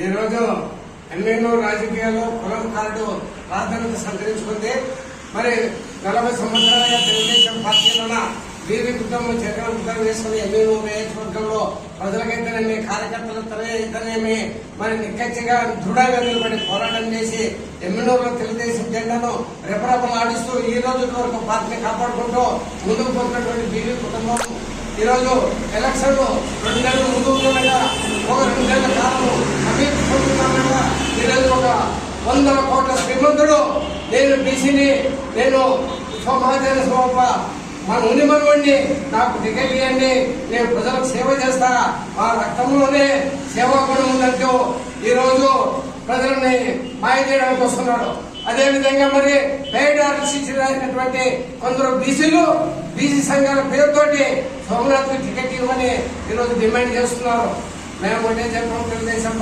ఈ రోజు ఎన్నెన్నో రాజకీయాల్లో కులం కార్డు ప్రాధాన్యత సంతరించుకుంది. మరి 40 సంవత్సరాలుగా తెలుగుదేశం పార్టీలోన వీరి కుటుంబం చక్రం కుటుంబం వేసుకుని ఎన్నెన్నో నియోజకవర్గంలో ప్రజలకైతేనేమి కార్యకర్తలైతేనేమి మరి నిక్కచ్చిగా దృఢంగా నిలబడి పోరాటం చేసి ఎమ్మెల్యేలో తెలుగుదేశం జెండాను రెపరెపలాడిస్తూ ఈ రోజు వరకు పార్టీని కాపాడుకుంటూ ముందుకు పోతున్నటువంటి బీవీ కుటుంబం ఈ రోజు ఎలక్షన్ 2 నెలలు ముందు ఉండగా ఒక 2 నెలల కాలం సమీపిస్తుండగా ఈ రోజు ఒక 100 కోట్ల శ్రీమంతుడు నేను బీసీని, నేను సమాజాన్ని మన ఉనిమనుడిని, నాకు టికెట్ ఇవ్వండి, నేను ప్రజలకు సేవ చేస్తా, మా రక్తంలోనే సేవా గుణం ఉందంటూ ఈ రోజు ప్రజల్ని మాయ చేయడానికి వస్తున్నాడు. అదేవిధంగా మరి పెయిడ్ ఆర్టీసీ రాసినటువంటి కొందరు బీసీ సంఘాల పేరుతోటి సోమనాథ్ టికెట్ ఇవ్వమని ఈరోజు డిమాండ్ చేస్తున్నారు. మేము ఒకటే చెప్పడం తెలుగుదేశం